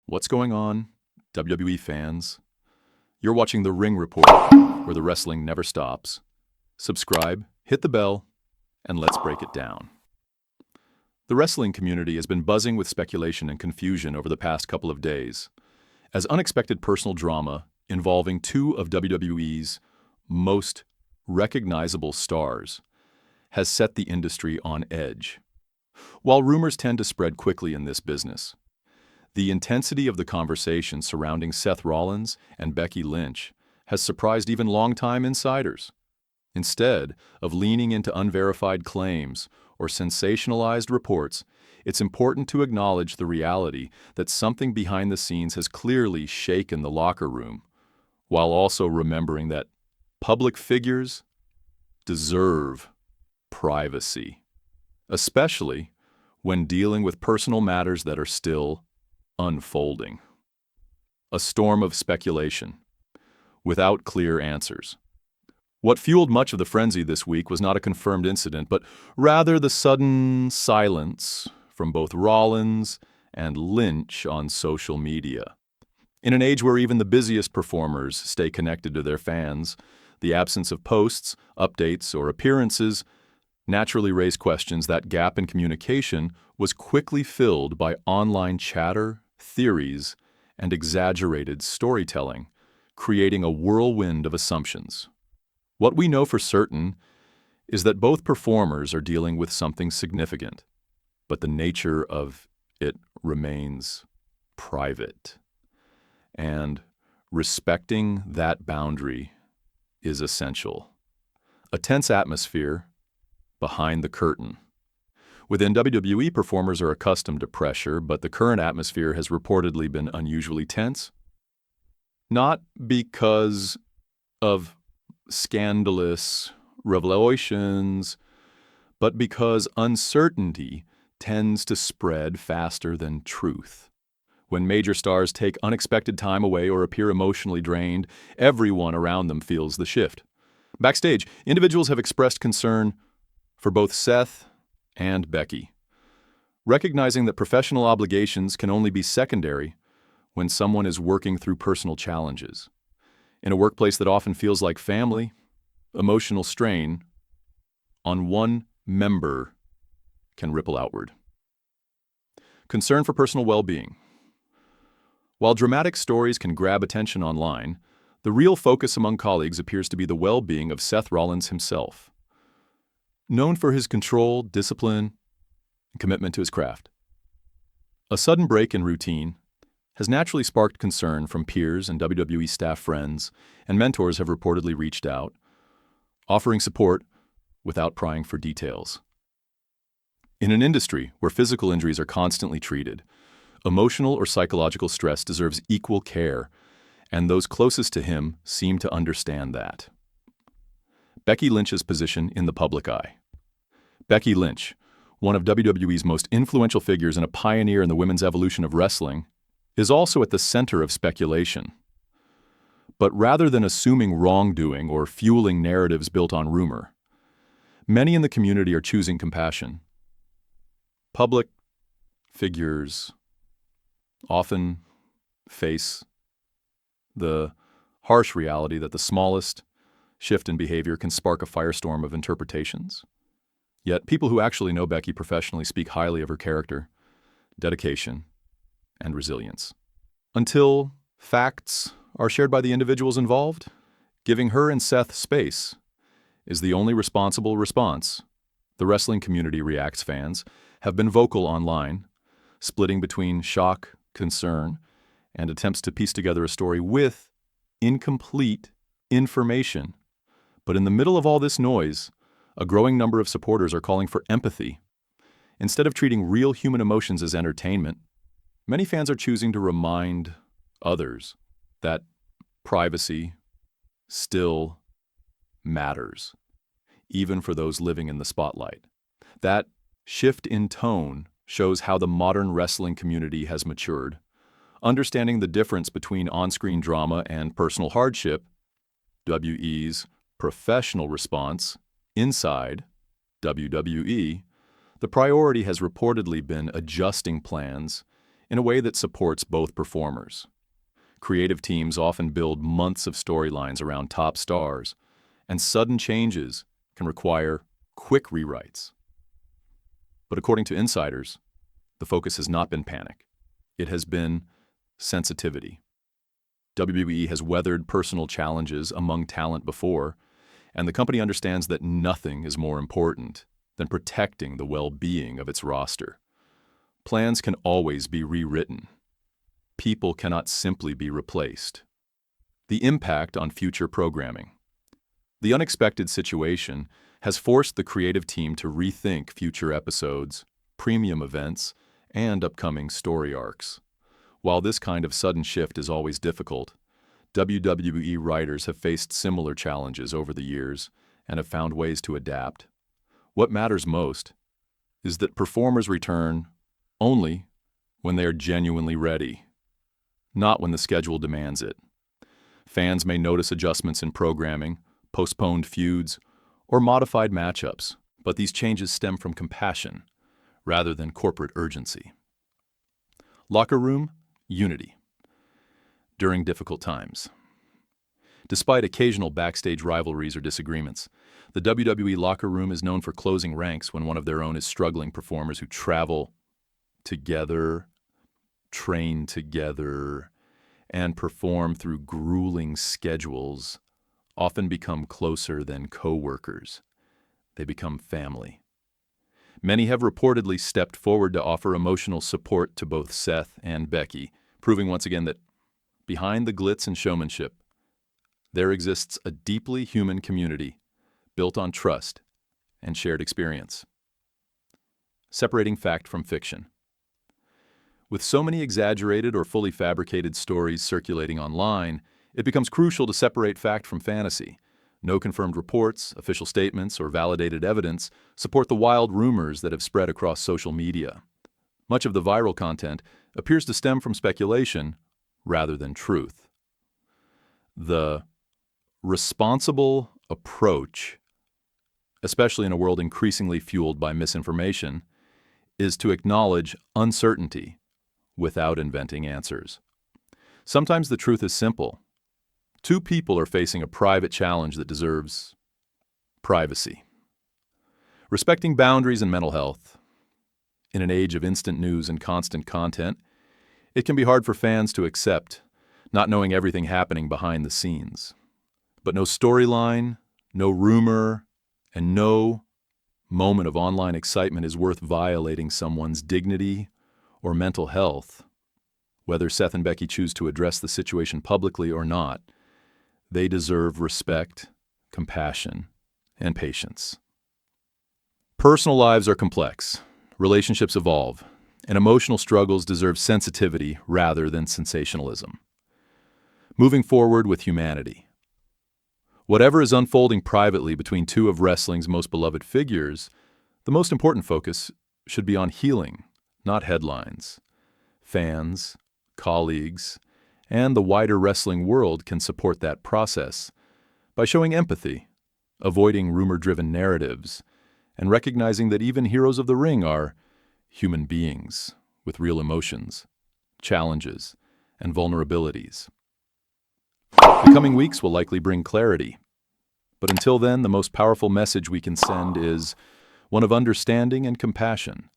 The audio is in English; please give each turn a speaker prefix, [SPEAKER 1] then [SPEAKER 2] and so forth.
[SPEAKER 1] What's going on, WWE fans? You're watching The Ring Report, where the wrestling never stops. Subscribe, hit the bell, and let's break it down. The wrestling community has been buzzing with speculation and confusion over the past couple of days, as unexpected personal drama involving two of WWE's most recognizable stars has set the industry on edge. While rumors tend to spread quickly in this business, the intensity of the conversation surrounding Seth Rollins and Becky Lynch has surprised even longtime insiders. Instead of leaning into unverified claims or sensationalized reports, it's important to acknowledge the reality that something behind the scenes has clearly shaken the locker room, while also remembering that public figures deserve privacy, especially when dealing with personal matters that are still unfolding. A storm of speculation, without clear answers. What fueled much of the frenzy this week was not a confirmed incident, but rather the sudden silence from both Rollins and Lynch on social media. In an age where even the busiest performers stay connected to their fans, the absence of posts, updates, or appearances naturally raised questions. That gap in communication was quickly filled by online chatter, theories, and exaggerated storytelling, creating a whirlwind of assumptions. What we know for certain is that both performers are dealing with something significant, but the nature of it remains private. And respecting that boundary is essential. A tense atmosphere behind the curtain. Within WWE, performers are accustomed to pressure, but the current atmosphere has reportedly been unusually tense. Not because of scandalous revelations, but because uncertainty tends to spread faster than truth. When major stars take unexpected time away or appear emotionally drained, everyone around them feels the shift. Backstage, individuals have expressed concern for both Seth and Becky, recognizing that professional obligations can only be secondary when someone is working through personal challenges. In a workplace that often feels like family, emotional strain on one member can ripple outward. Concern for personal well-being. While dramatic stories can grab attention online, the real focus among colleagues appears to be the well-being of Seth Rollins himself. Known for his control, discipline, and commitment to his craft. A sudden break in routine has naturally sparked concern from peers and WWE staff friends, and mentors have reportedly reached out, offering support without prying for details. In an industry where physical injuries are constantly treated, emotional or psychological stress deserves equal care, and those closest to him seem to understand that. Becky Lynch's position in the public eye. Becky Lynch, one of WWE's most influential figures and a pioneer in the women's evolution of wrestling, is also at the center of speculation. But rather than assuming wrongdoing or fueling narratives built on rumor, many in the community are choosing compassion. Public figures often face the harsh reality that the smallest shift in behavior can spark a firestorm of interpretations. Yet people who actually know Becky professionally speak highly of her character, dedication, and resilience. Until facts are shared by the individuals involved, giving her and Seth space is the only responsible response. The wrestling community reacts fans have been vocal online, splitting between shock, concern, and attempts to piece together a story with incomplete information. But in the middle of all this noise, a growing number of supporters are calling for empathy. Instead of treating real human emotions as entertainment, many fans are choosing to remind others that privacy still matters, even for those living in the spotlight. That shift in tone shows how the modern wrestling community has matured. Understanding the difference between on-screen drama and personal hardship, WWE's professional response inside WWE, the priority has reportedly been adjusting plans in a way that supports both performers. Creative teams often build months of storylines around top stars, and sudden changes can require quick rewrites. But according to insiders, the focus has not been panic. It has been sensitivity. WWE has weathered personal challenges among talent before, and the company understands that nothing is more important than protecting the well-being of its roster. Plans can always be rewritten. People cannot simply be replaced. The impact on future programming. The unexpected situation has forced the creative team to rethink future episodes, premium events, and upcoming story arcs. While this kind of sudden shift is always difficult, WWE writers have faced similar challenges over the years and have found ways to adapt. What matters most is that performers return only when they are genuinely ready, not when the schedule demands it. Fans may notice adjustments in programming, postponed feuds, or modified matchups, but these changes stem from compassion rather than corporate urgency. Locker room unity during difficult times. Despite occasional backstage rivalries or disagreements, the WWE locker room is known for closing ranks when one of their own is struggling. Performers who travel together, train together, and perform through grueling schedules often become closer than co-workers. They become family. Many have reportedly stepped forward to offer emotional support to both Seth and Becky, proving once again that behind the glitz and showmanship, there exists a deeply human community built on trust and shared experience. Separating fact from fiction. With so many exaggerated or fully fabricated stories circulating online, it becomes crucial to separate fact from fantasy. No confirmed reports, official statements, or validated evidence support the wild rumors that have spread across social media. Much of the viral content appears to stem from speculation rather than truth. The responsible approach, especially in a world increasingly fueled by misinformation, is to acknowledge uncertainty without inventing answers. Sometimes the truth is simple. Two people are facing a private challenge that deserves privacy. Respecting boundaries and mental health. In an age of instant news and constant content, it can be hard for fans to accept not knowing everything happening behind the scenes. But no storyline, no rumor, and no moment of online excitement is worth violating someone's dignity or mental health. Whether Seth and Becky choose to address the situation publicly or not, they deserve respect, compassion, and patience. Personal lives are complex, relationships evolve, and emotional struggles deserve sensitivity rather than sensationalism. Moving forward with humanity. Whatever is unfolding privately between two of wrestling's most beloved figures, the most important focus should be on healing, not headlines. Fans, colleagues, and the wider wrestling world can support that process by showing empathy, avoiding rumor-driven narratives, and recognizing that even heroes of the ring are human beings with real emotions, challenges, and vulnerabilities. The coming weeks will likely bring clarity, but until then, the most powerful message we can send is one of understanding and compassion.